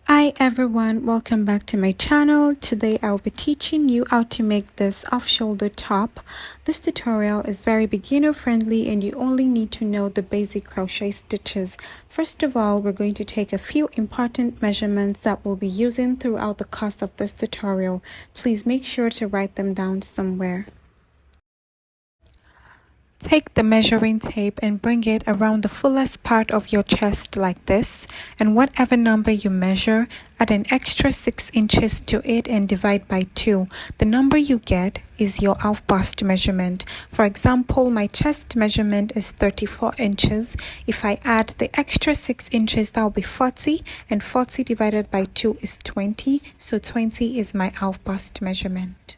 Hi everyone, welcome back to my channel. Today I'll be teaching you how to make this off-shoulder top. This tutorial is very beginner friendly and you only need to know the basic crochet stitches. First of all, we're going to take a few important measurements that we'll be using throughout the course of this tutorial. Please make sure to write them down somewhere. Take the measuring tape and bring it around the fullest part of your chest like this, and whatever number you measure, add an extra 6 inches to it and divide by 2. The number you get is your half bust measurement. For example, my chest measurement is 34 inches. If I add the extra 6 inches, that will be 40, and 40 divided by 2 is 20, so 20 is my half bust measurement.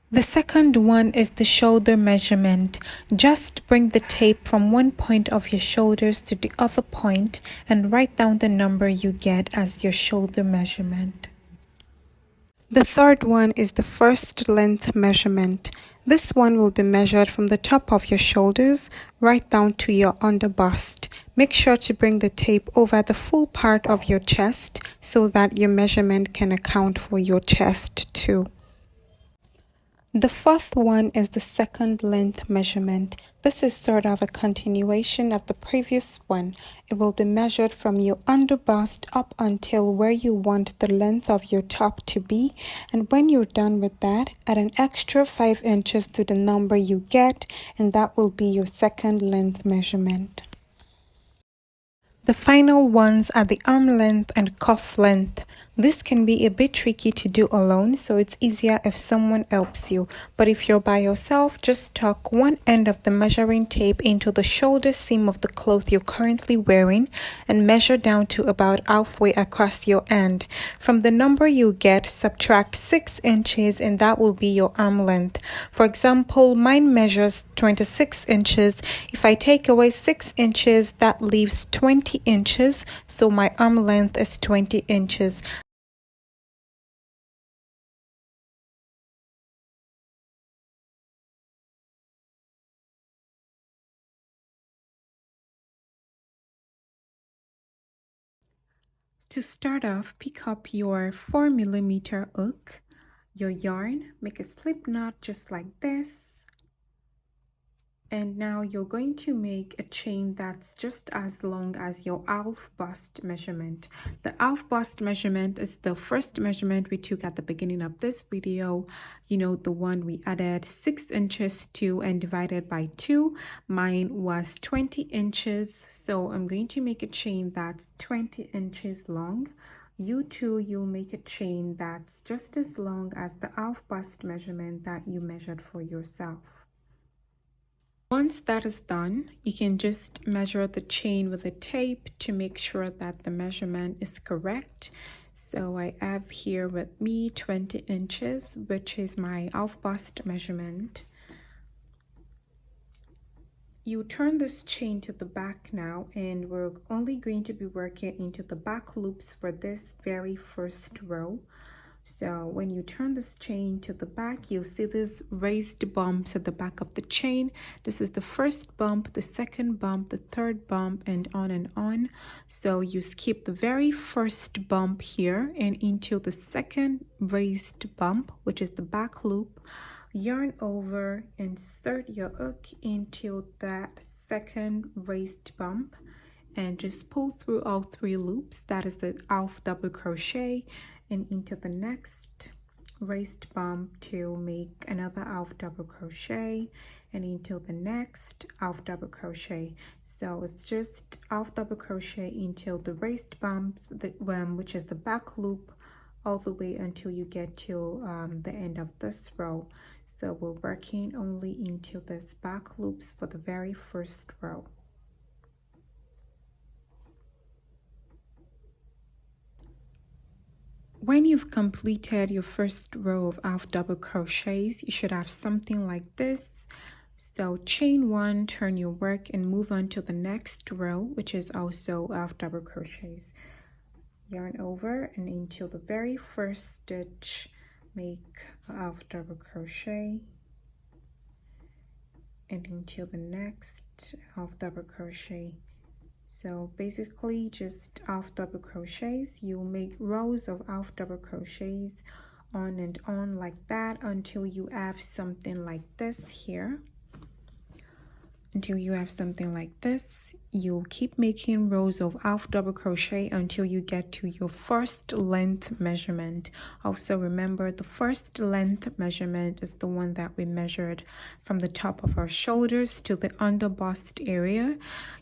The second one is the shoulder measurement. Just bring the tape from one point of your shoulders to the other point and write down the number you get as your shoulder measurement. The third one is the first length measurement. This one will be measured from the top of your shoulders right down to your under bust. Make sure to bring the tape over the full part of your chest so that your measurement can account for your chest too. The fourth one is the second length measurement. This is sort of a continuation of the previous one. It will be measured from your under bust up until where you want the length of your top to be. And when you're done with that, add an extra 5 inches to the number you get, and that will be your second length measurement. The final ones are the arm length and cuff length. This can be a bit tricky to do alone, so it's easier if someone helps you. But if you're by yourself, just tuck one end of the measuring tape into the shoulder seam of the cloth you're currently wearing and measure down to about halfway across your end. From the number you get, subtract 6 inches and that will be your arm length. For example, mine measures 26 inches. If I take away 6 inches, that leaves 20 inches, so my arm length is 20 inches. To start off, pick up your 4mm hook, your yarn, make a slip knot just like this. And now you're going to make a chain that's just as long as your half bust measurement. The half bust measurement is the first measurement we took at the beginning of this video. You know, the one we added 6 inches to and divided by 2. Mine was 20 inches. So I'm going to make a chain that's 20 inches long. You too, you'll make a chain that's just as long as the half bust measurement that you measured for yourself. Once that is done, you can just measure the chain with a tape to make sure that the measurement is correct. So I have here with me 20 inches, which is my half bust measurement. You turn this chain to the back now, and we're only going to be working into the back loops for this very first row. So when you turn this chain to the back, you'll see these raised bumps at the back of the chain. This is the first bump, the second bump, the third bump, and on and on. So you skip the very first bump here and into the second raised bump, which is the back loop. Yarn over, insert your hook into that second raised bump, and just pull through all 3 loops. That is the half double crochet, and into the next raised bump to make another half double crochet, and into the next half double crochet. So it's just half double crochet into the raised bumps, which is the back loop, all the way until you get to the end of this row. So we're working only into this back loops for the very first row. When you've completed your first row of half double crochets, you should have something like this. So chain 1, turn your work and move on to the next row, which is also half double crochets. Yarn over and into the very first stitch, make a half double crochet, and into the next half double crochet. So basically just half double crochets. You make rows of half double crochets on and on like that until you have something like this here. Until you have something like this, you'll keep making rows of half double crochet until you get to your first length measurement. Also remember, the first length measurement is the one that we measured from the top of our shoulders to the under bust area.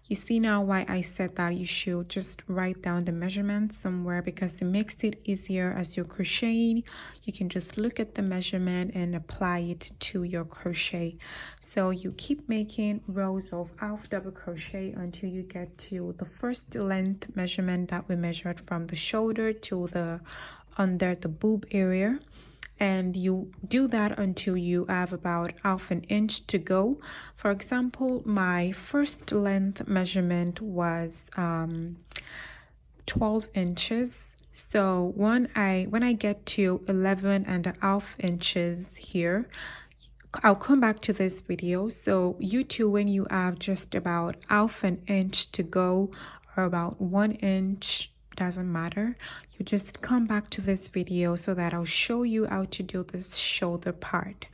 You see now why I said that you should just write down the measurement somewhere, because it makes it easier as you're crocheting. You can just look at the measurement and apply it to your crochet. So you keep making rows of half double crochet until you get to the first length measurement that we measured from the shoulder to the under the boob area. And you do that until you have about half an inch to go. For example, my first length measurement was 12 inches. So when I get to 11.5 inches here, I'll come back to this video. So you too, when you have just about half an inch to go, or about 1 inch, doesn't matter, you just come back to this video so that I'll show you how to do this shoulder part.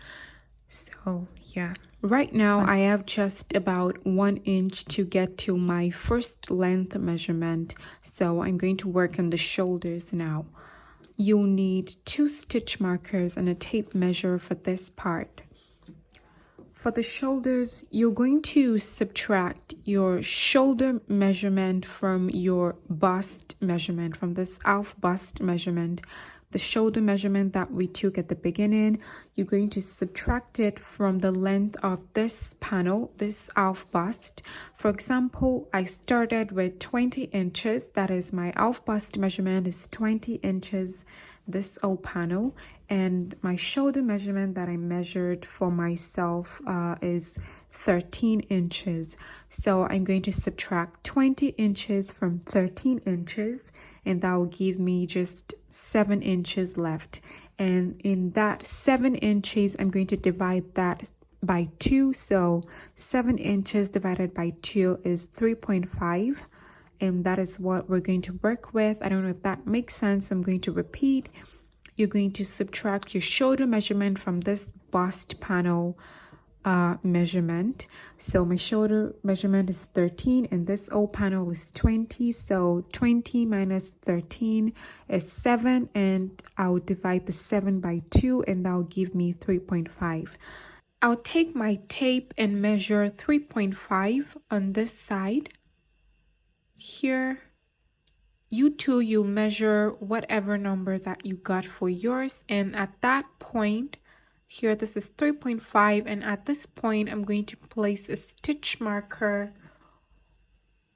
So yeah, right now I have just about 1 inch to get to my first length measurement. So I'm going to work on the shoulders now. You'll need 2 stitch markers and a tape measure for this part. For the shoulders, you're going to subtract your shoulder measurement from your bust measurement, from this half bust measurement. The shoulder measurement that we took at the beginning, you're going to subtract it from the length of this panel, this half bust. For example, I started with 20 inches. That is, my half bust measurement is 20 inches, this whole panel, and my shoulder measurement that I measured for myself is 13 inches. So I'm going to subtract 20 inches from 13 inches, and that will give me just 7 inches left. And in that 7 inches, I'm going to divide that by 2. So 7 inches divided by 2 is 3.5. And that is what we're going to work with. I don't know if that makes sense. I'm going to repeat. You're going to subtract your shoulder measurement from this bust panel measurement. So my shoulder measurement is 13 and this whole panel is 20. So 20 minus 13 is 7, and I'll divide the 7 by 2, and that'll give me 3.5. I'll take my tape and measure 3.5 on this side. Here, you too, you'll measure whatever number that you got for yours, and at that point here, this is 3.5, and at this point I'm going to place a stitch marker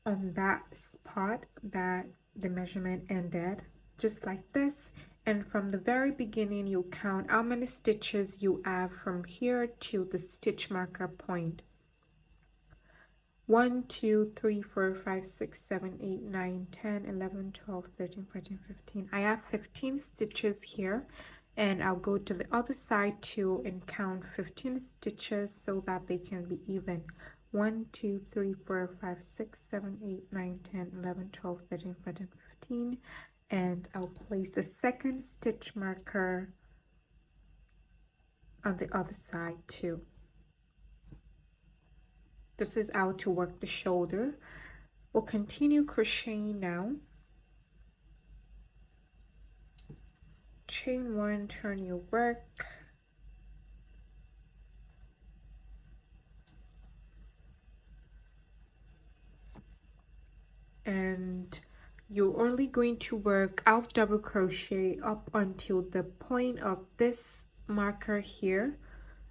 on that spot that the measurement ended, just like this. And from the very beginning, you count how many stitches you have from here to the stitch marker point. 1, 2, 3, 4, 5, 6, 7, 8, 9, 10, 11, 12, 13, 14, 15. I have 15 stitches here, and I'll go to the other side too and count 15 stitches so that they can be even. 1, 2, 3, 4, 5, 6, 7, 8, 9, 10, 11, 12, 13, 14, 15. And I'll place the second stitch marker on the other side too. This is how to work the shoulder. We'll continue crocheting now. Chain 1, turn your work. And you're only going to work half double crochet up until the point of this marker here.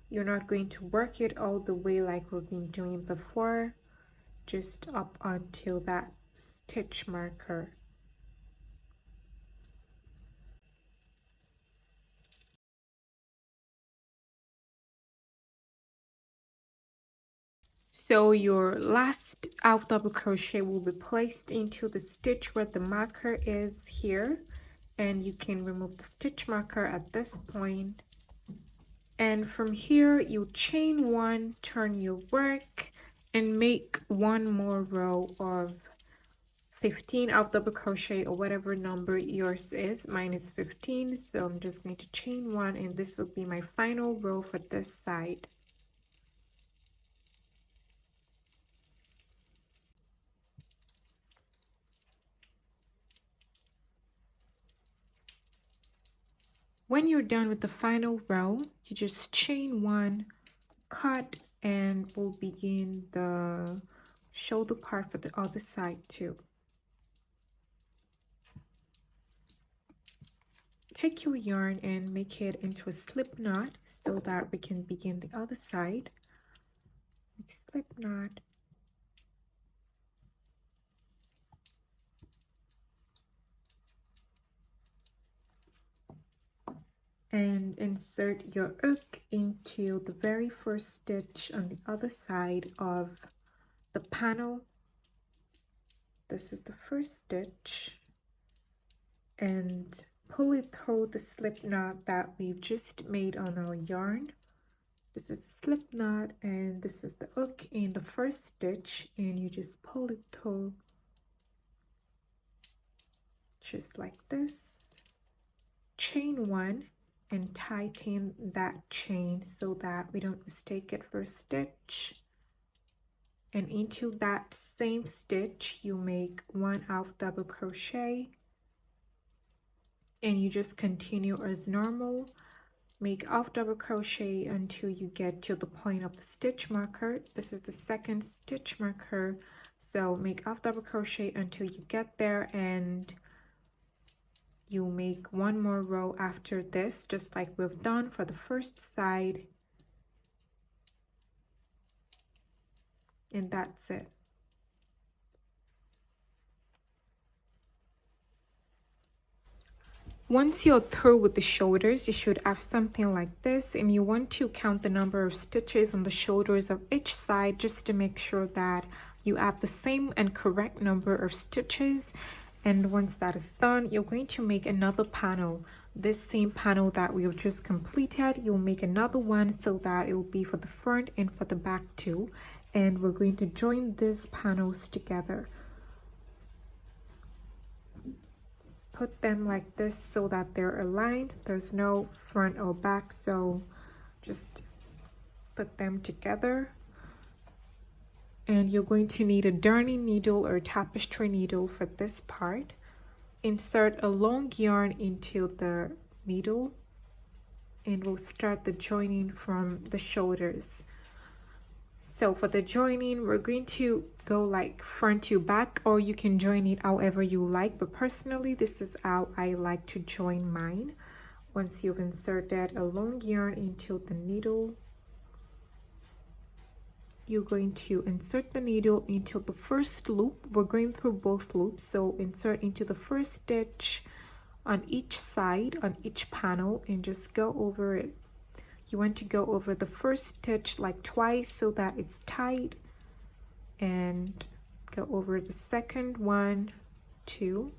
You're not going to work it all the way like we've been doing before, just up until that stitch marker. So your last half double crochet will be placed into the stitch where the marker is here, and you can remove the stitch marker at this point. And from here, you chain 1, turn your work, and make one more row of 15 of double crochet or whatever number yours is. Mine is 15, so I'm just going to chain one, and this will be my final row for this side. When you're done with the final row, you just chain one, cut, and we'll begin the shoulder part for the other side too. Take your yarn and make it into a slip knot so that we can begin the other side. Slip knot, and insert your hook into the very first stitch on the other side of the panel. This is the first stitch, and pull it through the slip knot that we've just made on our yarn. This is the slip knot, and this is the hook in the first stitch, and you just pull it through just like this. Chain one and tighten that chain so that we don't mistake it for a stitch, and into that same stitch you make one half double crochet, and you just continue as normal. Make half double crochet until you get to the point of the stitch marker. This is the second stitch marker, so make half double crochet until you get there, and you make one more row after this, just like we've done for the first side, and that's it. Once you're through with the shoulders, you should have something like this, and you want to count the number of stitches on the shoulders of each side just to make sure that you have the same and correct number of stitches. And once that is done, you're going to make another panel. This same panel that we've just completed, you'll make another one so that it will be for the front and for the back too, and we're going to join these panels together. Put them like this so that they're aligned. There's no front or back, so just put them together. And you're going to need a darning needle or tapestry needle for this part. Insert a long yarn into the needle, and we'll start the joining from the shoulders. So for the joining, we're going to go like front to back, or you can join it however you like, but personally this is how I like to join mine. Once you've inserted a long yarn into the needle, you're going to insert the needle into the first loop. We're going through both loops, so insert into the first stitch on each side, on each panel, and just go over it. You want to go over the first stitch like twice so that it's tight, and go over the second one, two,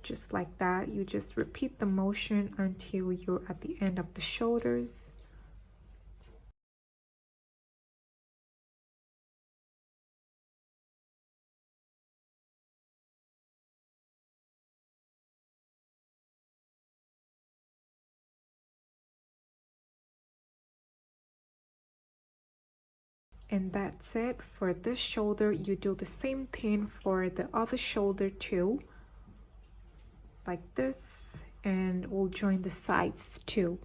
just like that. You just repeat the motion until you're at the end of the shoulders. And that's it for this shoulder. You do the same thing for the other shoulder too, like this, and we'll join the sides too.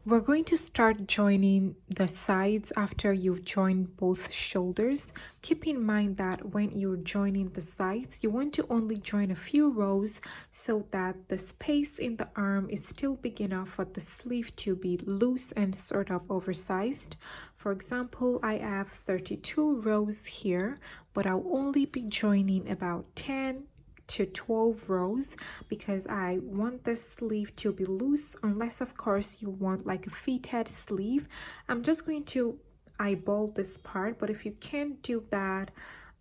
We're going to start joining the sides after you've joined both shoulders. Keep in mind that when you're joining the sides, you want to only join a few rows so that the space in the arm is still big enough for the sleeve to be loose and sort of oversized. For example, I have 32 rows here, but I'll only be joining about 10 to 12 rows because I want the sleeve to be loose, unless of course you want like a fitted sleeve. I'm just going to eyeball this part, but if you can't do that,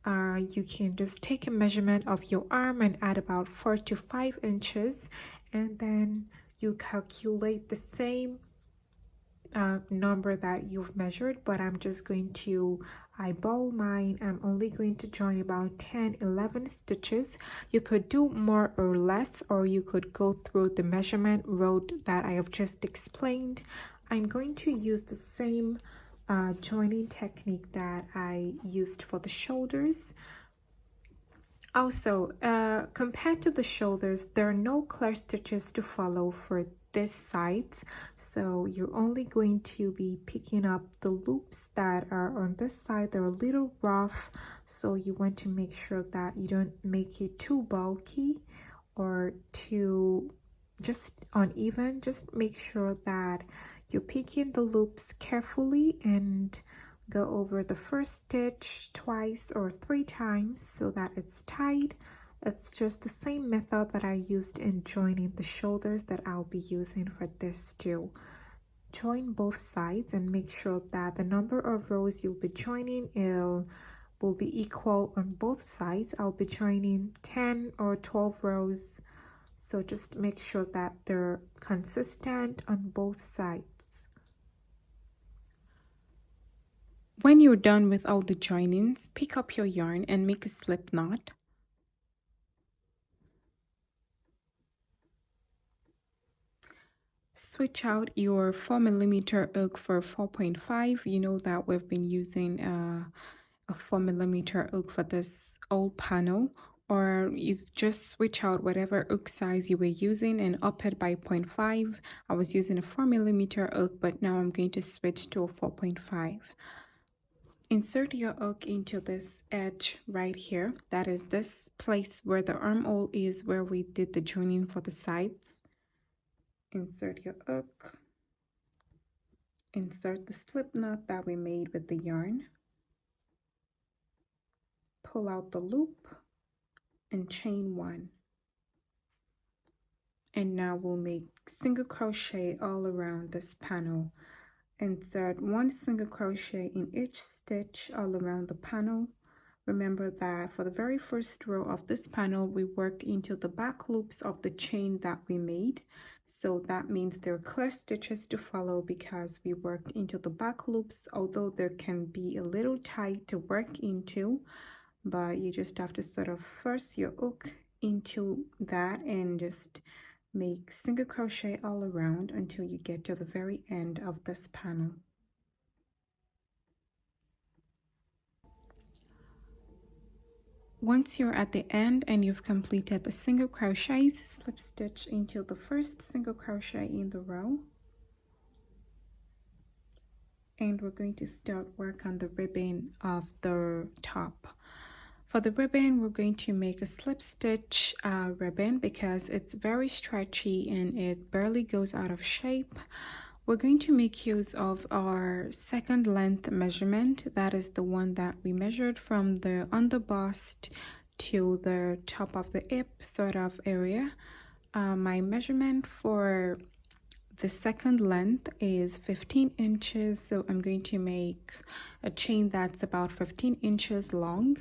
you can just take a measurement of your arm and add about 4 to 5 inches, and then you calculate the same number that you've measured, but I'm just going to eyeball mine, I'm only going to join about 10-11 stitches. You could do more or less, or you could go through the measurement road that I have just explained. I'm going to use the same joining technique that I used for the shoulders. Also, compared to the shoulders, there are no clear stitches to follow for this sides, so you're only going to be picking up the loops that are on this side. They're a little rough, so you want to make sure that you don't make it too bulky or too just uneven. Just make sure that you're picking the loops carefully and go over the first stitch twice or 3 times so that it's tied. It's just the same method that I used in joining the shoulders that I'll be using for this too. Join both sides and make sure that the number of rows you'll be joining will be equal on both sides. I'll be joining 10 or 12 rows, so just make sure that they're consistent on both sides. When you're done with all the joinings, pick up your yarn and make a slip knot. Switch out your 4mm hook for 4.5. You know that we've been using a 4mm hook for this old panel, or you just switch out whatever hook size you were using and up it by 0.5. I was using a 4mm hook, but now I'm going to switch to a 4.5. Insert your hook into this edge right here. That is this place where the armhole is, where we did the joining for the sides. Insert your hook. Insert the slip knot that we made with the yarn. Pull out the loop and chain 1. And now we'll make single crochet all around this panel. Insert 1 single crochet in each stitch all around the panel. Remember that for the very first row of this panel, we work into the back loops of the chain that we made. So that means there are clear stitches to follow because we worked into the back loops, although there can be a little tight to work into, but you just have to sort of force your hook into that and just make single crochet all around until you get to the very end of this panel. Once you're at the end and you've completed the single crochets, slip stitch into the first single crochet in the row, and we're going to start work on the ribbon of the top. For the ribbon, we're going to make a slip stitch ribbon because it's very stretchy and it barely goes out of shape. We're going to make use of our second length measurement. That is the one that we measured from the underbust to the top of the hip sort of area. My measurement for the second length is 15 inches, so I'm going to make a chain that's about 15 inches long.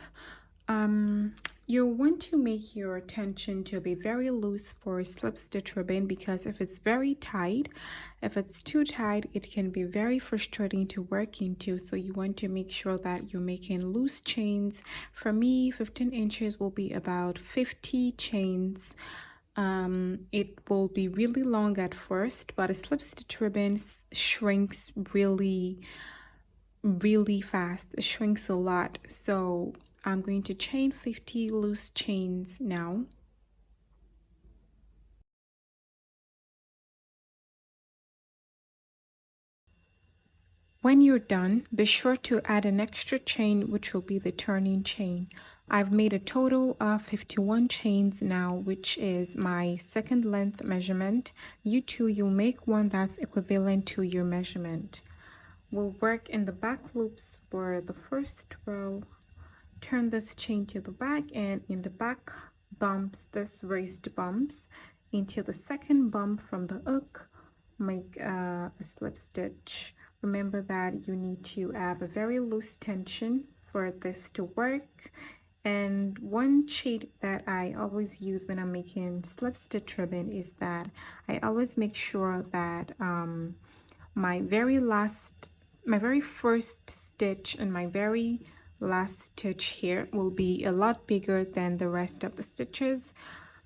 You want to make your tension to be very loose for a slip stitch ribbon, because if it's very tight, if it's too tight, it can be very frustrating to work into. So you want to make sure that you're making loose chains. For me, 15 inches will be about 50 chains. It will be really long at first, but a slip stitch ribbon shrinks really fast. It shrinks a lot, so I'm going to chain 50 loose chains now. When you're done, be sure to add an extra chain, which will be the turning chain. I've made a total of 51 chains now, which is my second length measurement. You'll make one that's equivalent to your measurement. We'll work in the back loops for the first row. Turn this chain to the back, and in the back bumps, this raised bumps, into the second bump from the hook, make a slip stitch. Remember that you need to have a very loose tension for this to work. And one cheat that I always use when I'm making slip stitch ribbon is that I always make sure that my very last my very first stitch and my very last stitch here will be a lot bigger than the rest of the stitches.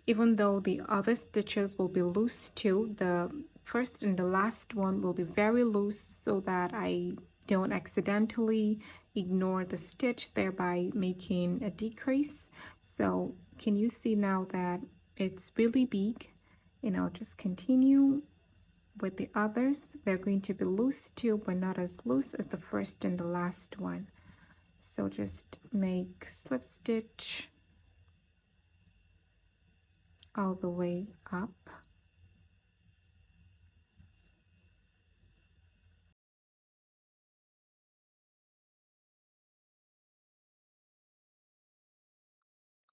Even though the other stitches will be loose too, the first and the last one will be very loose so that I don't accidentally ignore the stitch, thereby making a decrease. So can you see now that it's really big? And I'll just continue with the others. They're going to be loose too, but not as loose as the first and the last one. So just make slip stitch all the way up.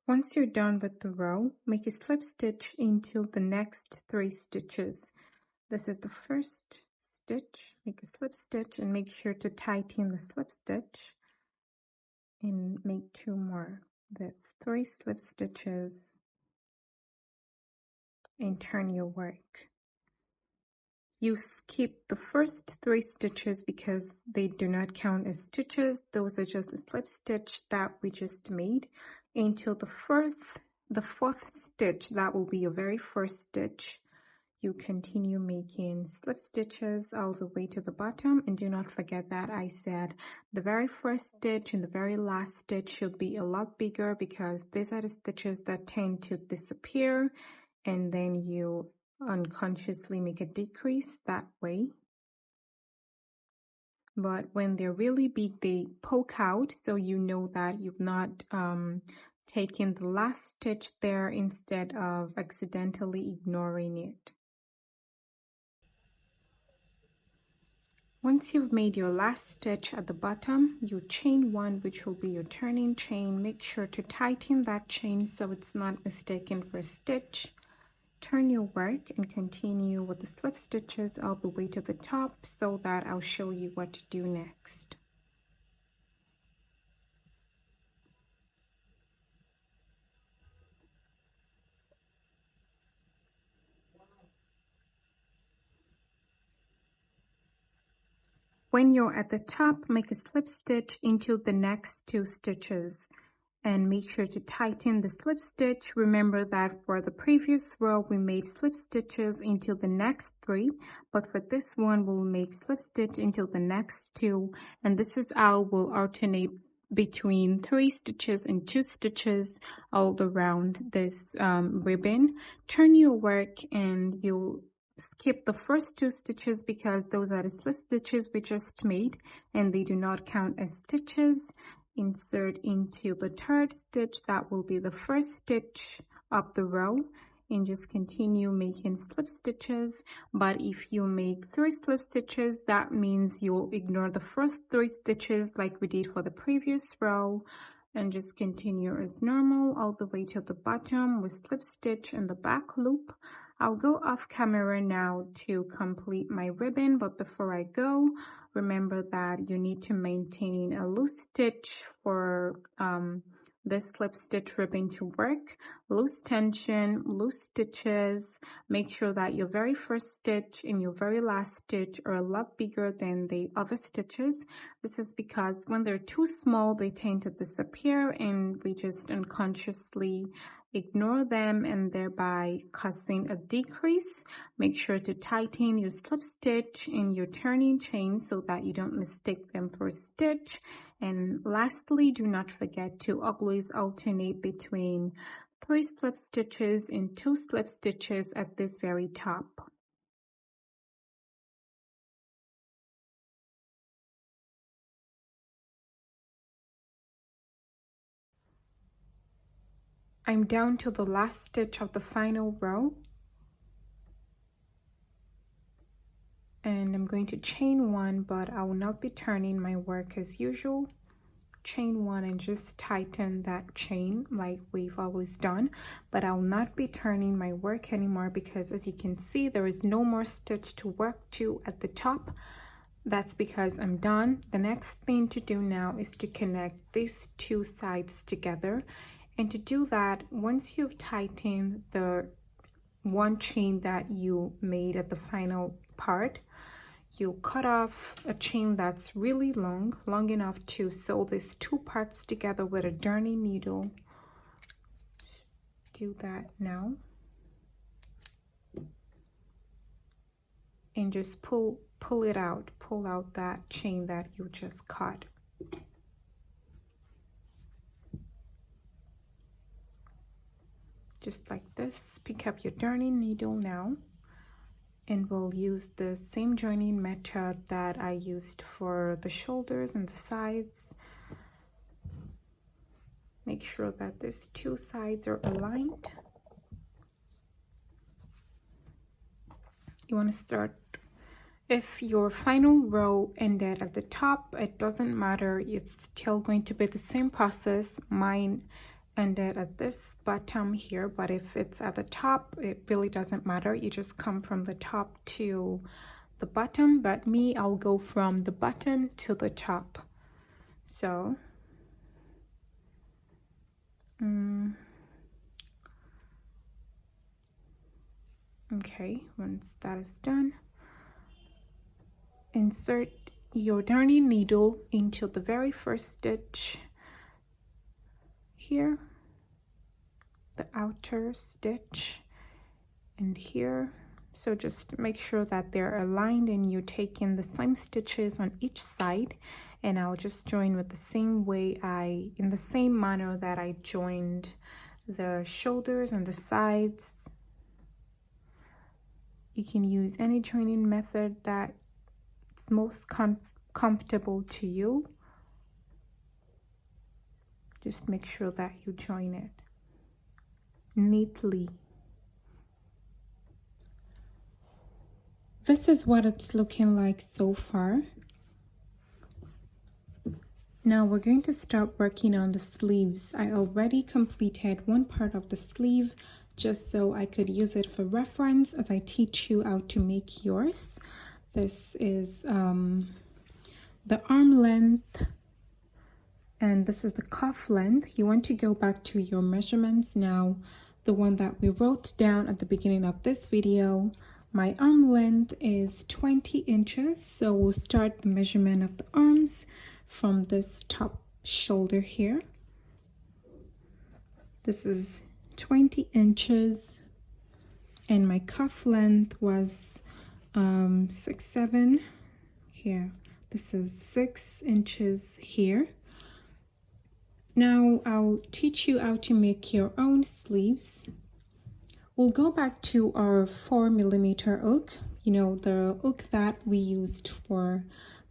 Once you're done with the row, make a slip stitch into the next 3 stitches. This is the first stitch. Make a slip stitch and make sure to tighten the slip stitch and make 2 more. That's 3 slip stitches and turn your work. You skip the first 3 stitches because they do not count as stitches. Those are just the slip stitch that we just made until the 4th stitch. That will be your very first stitch. You continue making slip stitches all the way to the bottom, and do not forget that I said the very first stitch and the very last stitch should be a lot bigger because these are the stitches that tend to disappear, and then you unconsciously make a decrease that way. But when they're really big, they poke out, so you know that you've not taken the last stitch there instead of accidentally ignoring it. Once you've made your last stitch at the bottom, you chain 1, which will be your turning chain. Make sure to tighten that chain so it's not mistaken for a stitch. Turn your work and continue with the slip stitches all the way to the top so that I'll show you what to do next. When you're at the top, make a slip stitch into the next 2 stitches. And make sure to tighten the slip stitch. Remember that for the previous row we made slip stitches into the next 3, but for this one we'll make slip stitch into the next 2, and this is how we'll alternate between 3 stitches and 2 stitches all around this ribbon. Turn your work and you'll skip the first 2 stitches because those are the slip stitches we just made and they do not count as stitches. Insert into the 3rd stitch, that will be the first stitch up the row, and just continue making slip stitches. But if you make 3 slip stitches, that means you'll ignore the first 3 stitches like we did for the previous row, and just continue as normal all the way to the bottom with slip stitch in the back loop. I'll go off camera now to complete my ribbon, but before I go, remember that you need to maintain a loose stitch for this slip stitch ribbon to work. Loose tension, loose stitches. Make sure that your very first stitch and your very last stitch are a lot bigger than the other stitches. This is because when they're too small, they tend to disappear and we just unconsciously ignore them and thereby causing a decrease. Make sure to tighten your slip stitch and your turning chain so that you don't mistake them for a stitch. And lastly, do not forget to always alternate between 3 slip stitches and 2 slip stitches at this very top. I'm down to the last stitch of the final row, and I'm going to chain 1, but I will not be turning my work as usual. Chain 1 and just tighten that chain like we've always done, but I'll not be turning my work anymore because as you can see there is no more stitch to work to at the top. That's because I'm done. The next thing to do now is to connect these 2 sides together, and to do that, once you've tightened the 1 chain that you made at the final part, you cut off a chain that's really long enough to sew these two parts together with a darning needle. Do that now. And just pull it out. Pull out that chain that you just cut. Just like this. Pick up your darning needle now. And we'll use the same joining method that I used for the shoulders and the sides. Make sure that these two sides are aligned. You want to start, if your final row ended at the top, it doesn't matter, it's still going to be the same process. Mine ended at this bottom here, but if it's at the top, it really doesn't matter. You just come from the top to the bottom, but me, I'll go from the bottom to the top. So okay, once that is done, insert your darning needle into the very first stitch here, the outer stitch, and here. So just make sure that they're aligned and you take in the same stitches on each side, and I'll just join with the same way in the same manner that I joined the shoulders and the sides. You can use any joining method that's most comfortable to you. Just make sure that you join it neatly. This is what it's looking like so far. Now we're going to start working on the sleeves. I already completed one part of the sleeve just so I could use it for reference as I teach you how to make yours. This is the arm length, and this is the cuff length. You want to go back to your measurements now, the one that we wrote down at the beginning of this video. My arm length is 20 inches, so we'll start the measurement of the arms from this top shoulder here. This is 20 inches, and my cuff length was 6'7" here. This is 6 inches here. Now I'll teach you how to make your own sleeves. We'll go back to our 4mm hook, you know, the hook that we used for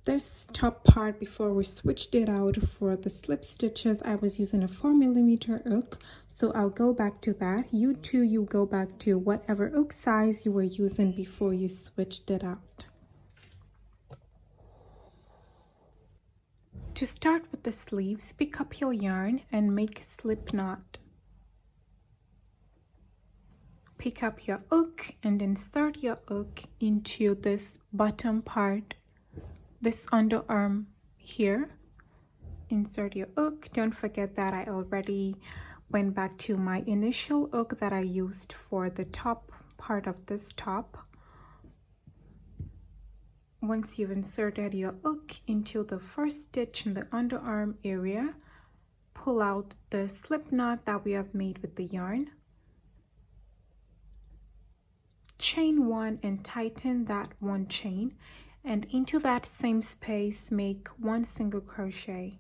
this top part before we switched it out for the slip stitches. I was using a 4mm hook, so I'll go back to that. You too, you go back to whatever hook size you were using before you switched it out. To start with the sleeves, pick up your yarn and make a slip knot. Pick up your hook and insert your hook into this bottom part, this underarm here. Insert your hook. Don't forget that I already went back to my initial hook that I used for the top part of this top. Once you've inserted your hook into the first stitch in the underarm area, pull out the slip knot that we have made with the yarn. Chain one and tighten that one chain, and into that same space make one single crochet.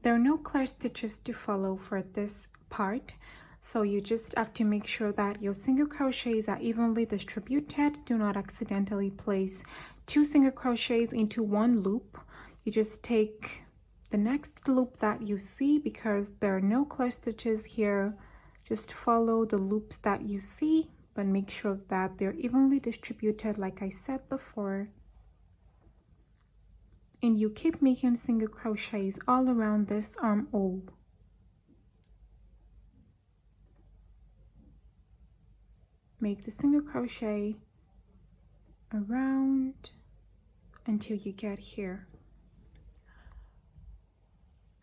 There are no clear stitches to follow for this part, so you just have to make sure that your single crochets are evenly distributed. Do not accidentally place 2 single crochets into one loop. You just take the next loop that you see, because there are no clear stitches here. Just follow the loops that you see, but make sure that they're evenly distributed like I said before. And you keep making single crochets all around this armhole. Make the single crochet around until you get here.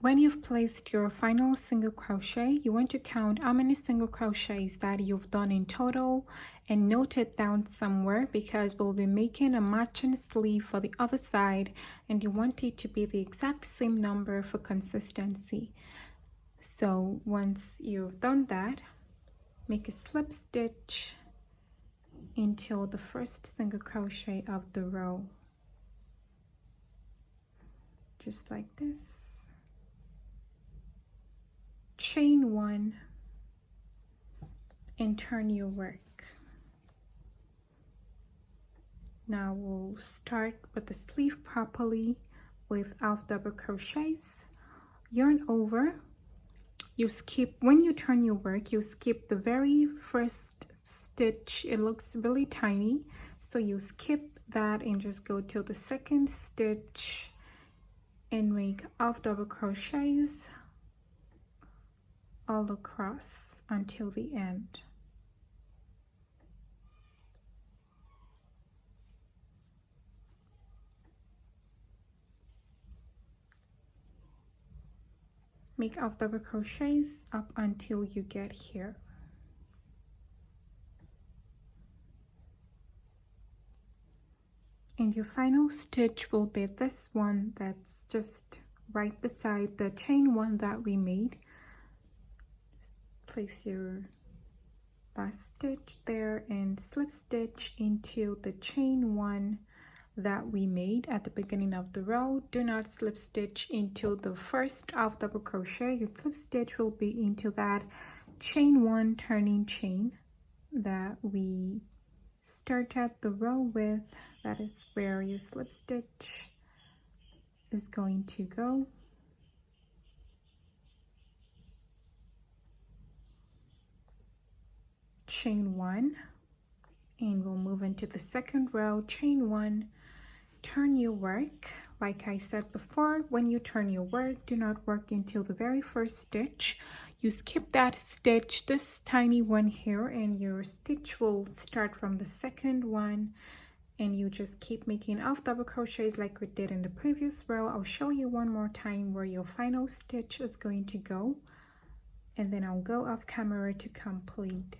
When you've placed your final single crochet, you want to count how many single crochets that you've done in total and note it down somewhere, because we'll be making a matching sleeve for the other side and you want it to be the exact same number for consistency. So once you've done that, make a slip stitch into the first single crochet of the row, just like this. Chain one and turn your work. Now we'll start with the sleeve properly with half double crochets. Yarn over. You skip, when you turn your work, you skip the very first stitch. It looks really tiny, so you skip that and just go to the second stitch and make half double crochets all across until the end. Make half double crochets up until you get here. And your final stitch will be this one that's just right beside the chain one that we made. Place your last stitch there and slip stitch into the chain one that we made at the beginning of the row. Do not slip stitch into the first half double crochet. Your slip stitch will be into that chain one turning chain that we started the row with. That is where your slip stitch is going to go. Chain one, and we'll move into the second row. Chain one, turn your work. Like I said before, when you turn your work, do not work until the very first stitch. You skip that stitch, this tiny one here, and your stitch will start from the second one, and you just keep making half double crochets like we did in the previous row. I'll show you one more time where your final stitch is going to go, and then I'll go off camera to complete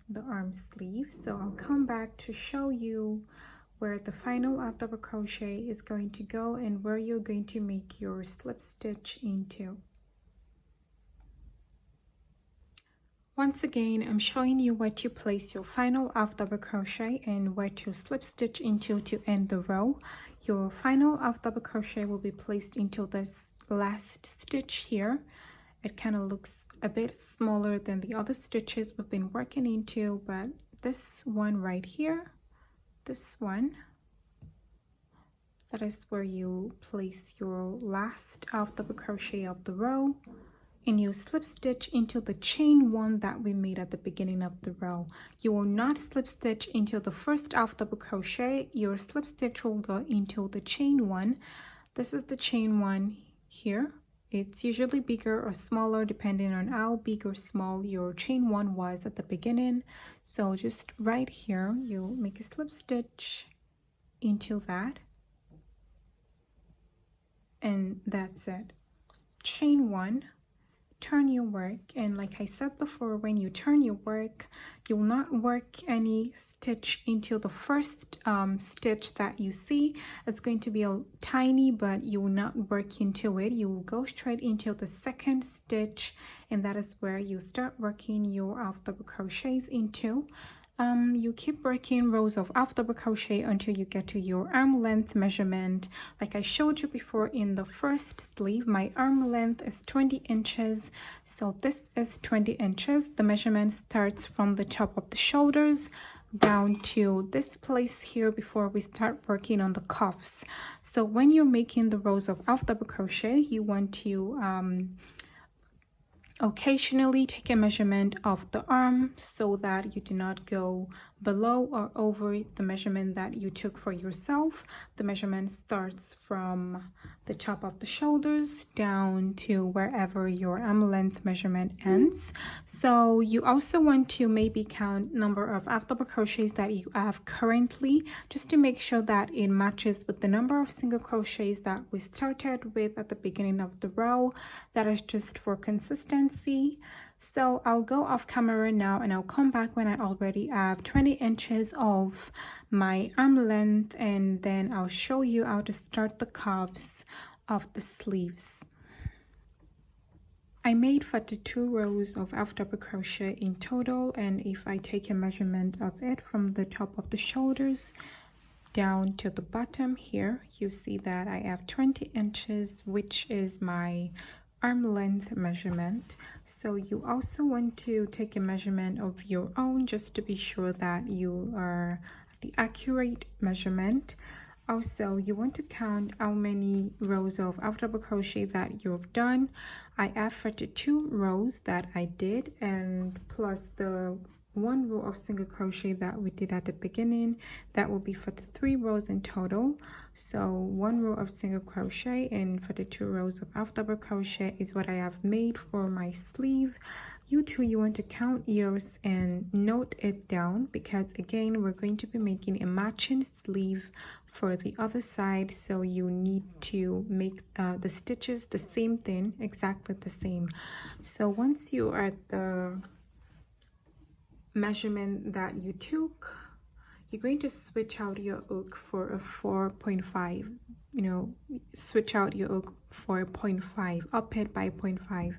the arm sleeve. So I'll come back to show you where the final half double crochet is going to go and where you're going to make your slip stitch into. Once again, I'm showing you where to place your final half double crochet and where to slip stitch into to end the row. Your final half double crochet will be placed into this last stitch here. It kind of looks a bit smaller than the other stitches we've been working into, but this one right here, this one, that is where you place your last half double crochet of the row, and you slip stitch into the chain one that we made at the beginning of the row. You will not slip stitch into the first half double crochet. Your slip stitch will go into the chain one. This is the chain one here. It's usually bigger or smaller depending on how big or small your chain one was at the beginning. So just right here, you make a slip stitch into that, and that's it. Chain one, turn your work, and like I said before, when you turn your work, you'll not work any stitch into the first stitch that you see. It's going to be a tiny, but you will not work into it. You will go straight into the second stitch, and that is where you start working your half double crochets into. You keep working rows of half double crochet until you get to your arm length measurement. Like I showed you before in the first sleeve, my arm length is 20 inches. So this is 20 inches. The measurement starts from the top of the shoulders down to this place here before we start working on the cuffs. So when you're making the rows of half double crochet, you want to occasionally take a measurement of the arm so that you do not go below or over the measurement that you took for yourself. The measurement starts from the top of the shoulders down to wherever your arm length measurement ends. So you also want to maybe count number of half double crochets that you have currently, just to make sure that it matches with the number of single crochets that we started with at the beginning of the row. That is just for consistency. So I'll go off camera now and I'll come back when I already have 20 inches of my arm length, and then I'll show you how to start the cuffs of the sleeves. I made 42 rows of half double crochet in total, and if I take a measurement of it from the top of the shoulders down to the bottom here, you see that I have 20 inches, which is my arm length measurement. So you also want to take a measurement of your own, just to be sure that you are the accurate measurement. Also, you want to count how many rows of half double crochet that you've done. I have 42 rows that I did, and plus the 1 row of single crochet that we did at the beginning, that will be 43 rows in total. So 1 row of single crochet and 42 rows of half double crochet is what I have made for my sleeve. You too, you want to count yours and note it down, because again, we're going to be making a matching sleeve for the other side, so you need to make the stitches the same thing, exactly the same. So once you are at the measurement that you took, you're going to switch out your hook for a 4.5, switch out your hook for 0.5, up it by 0.5.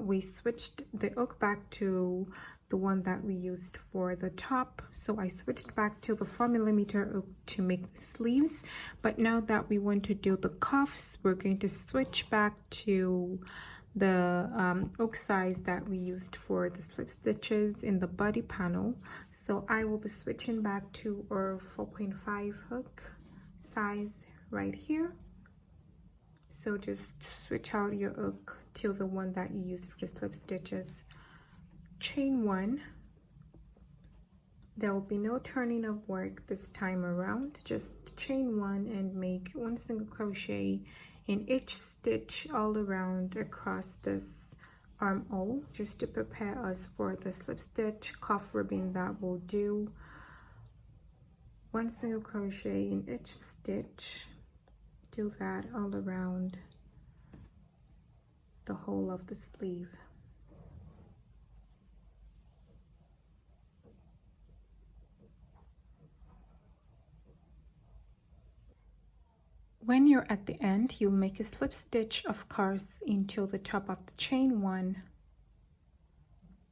We switched the hook back to the one that we used for the top, so I switched back to the 4mm hook to make the sleeves. But now that we want to do the cuffs, we're going to switch back to the hook size that we used for the slip stitches in the body panel. So I will be switching back to our 4.5 hook size right here. So just switch out your hook to the one that you use for the slip stitches. Chain 1. There will be no turning of work this time around. Just chain 1 and make 1 single crochet in each stitch all around across this armhole, just to prepare us for the slip stitch cuff ribbon that we'll do. 1 single crochet in each stitch. Do that all around the whole of the sleeve. When you're at the end, you'll make a slip stitch, of course, into the top of the chain 1,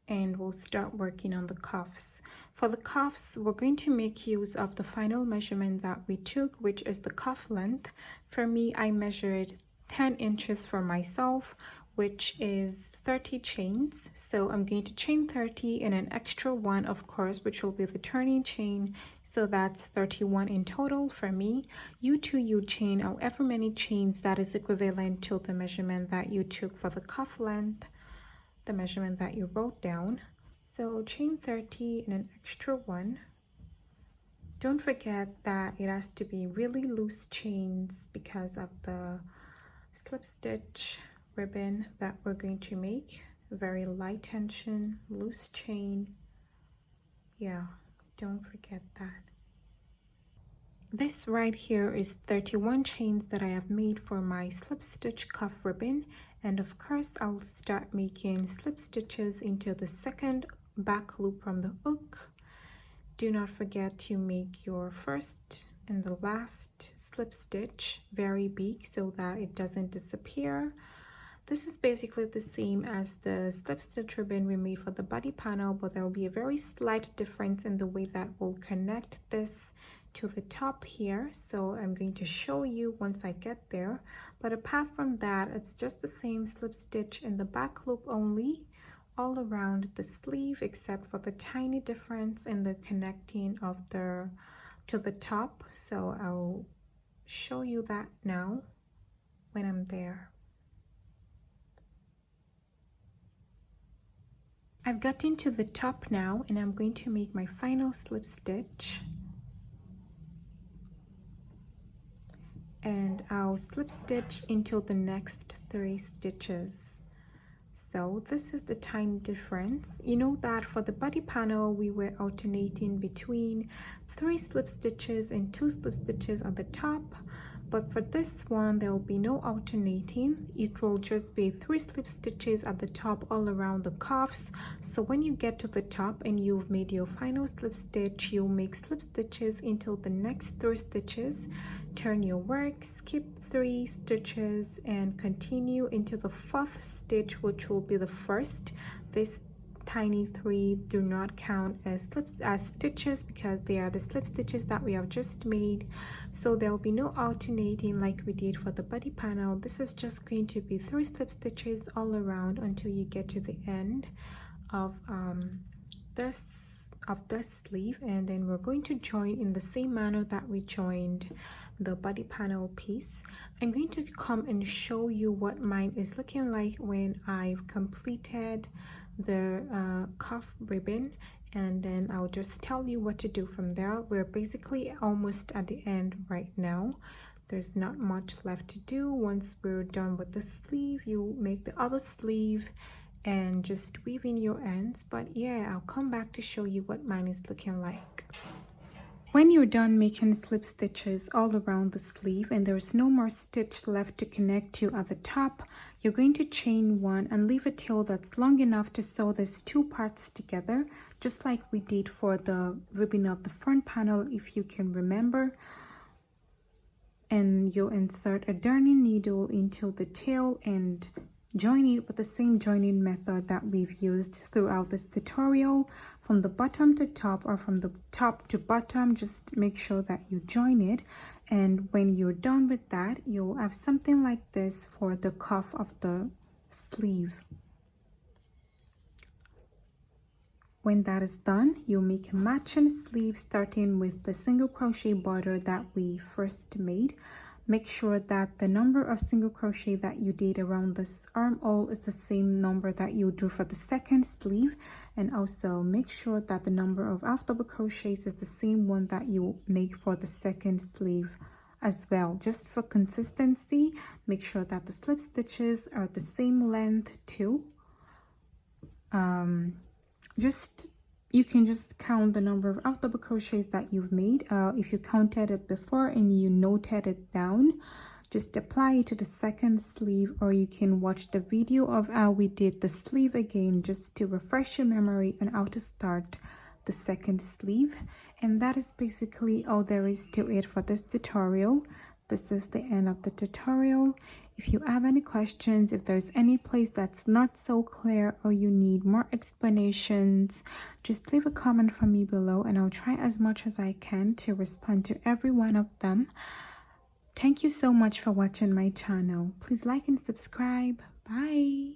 and we'll start working on the cuffs. For the cuffs, we're going to make use of the final measurement that we took, which is the cuff length. For me, I measured 10 inches for myself, which is 30 chains. So I'm going to chain 30 and an extra 1, of course, which will be the turning chain. So that's 31 in total for me. You too, you chain however many chains that is equivalent to the measurement that you took for the cuff length, the measurement that you wrote down. So chain 30 and an extra 1. Don't forget that it has to be really loose chains because of the slip stitch ribbon that we're going to make. Very light tension, loose chain. Yeah, don't forget that. This right here is 31 chains that I have made for my slip stitch cuff ribbon, and of course I'll start making slip stitches into the second back loop from the hook. Do not forget to make your first and the last slip stitch very big so that it doesn't disappear. This is basically the same as the slip stitch ribbon we made for the body panel, but there will be a very slight difference in the way that we'll connect this to the top here. So I'm going to show you once I get there. But apart from that, it's just the same slip stitch in the back loop only, all around the sleeve, except for the tiny difference in the connecting of the to the top. So I'll show you that now when I'm there. I've gotten to the top now, and I'm going to make my final slip stitch. And I'll slip stitch into the next 3 stitches. So this is the tiny difference. You know that for the body panel we were alternating between 3 slip stitches and 2 slip stitches on the top, but for this one there will be no alternating. It will just be 3 slip stitches at the top all around the cuffs. So when you get to the top and you've made your final slip stitch, you'll make slip stitches into the next 3 stitches, turn your work, skip 3 stitches, and continue into the 4th stitch, which will be the first. This tiny 3 do not count as stitches because they are the slip stitches that we have just made. So there will be no alternating like we did for the body panel. This is just going to be 3 slip stitches all around until you get to the end of this sleeve, and then we're going to join in the same manner that we joined the body panel piece. I'm going to come and show you what mine is looking like when I've completed the cuff ribbon, and then I'll just tell you what to do from there. We're basically almost at the end right now. There's not much left to do. Once we're done with the sleeve, you make the other sleeve and just weave in your ends. But yeah, I'll come back to show you what mine is looking like. When you're done making slip stitches all around the sleeve and there's no more stitch left to connect to at the top, you're going to chain 1 and leave a tail that's long enough to sew these 2 parts together, just like we did for the ribbon of the front panel, if you can remember. And you'll insert a darning needle into the tail and join it with the same joining method that we've used throughout this tutorial, from the bottom to top or from the top to bottom. Just make sure that you join it, and when you're done with that, you'll have something like this for the cuff of the sleeve. When that is done, you'll make a matching sleeve starting with the single crochet border that we first made. Make sure that the number of single crochet that you did around this armhole is the same number that you do for the second sleeve, and also make sure that the number of half double crochets is the same one that you make for the second sleeve as well. Just for consistency, make sure that the slip stitches are the same length too. You can just count the number of half double crochets that you've made. If you counted it before and you noted it down, just apply it to the second sleeve, or you can watch the video of how we did the sleeve again just to refresh your memory on how to start the second sleeve. And that is basically all there is to it for this tutorial. This is the end of the tutorial. If you have any questions, if there's any place that's not so clear or you need more explanations, just leave a comment for me below and I'll try as much as I can to respond to every one of them. Thank you so much for watching my channel. Please like and subscribe. Bye.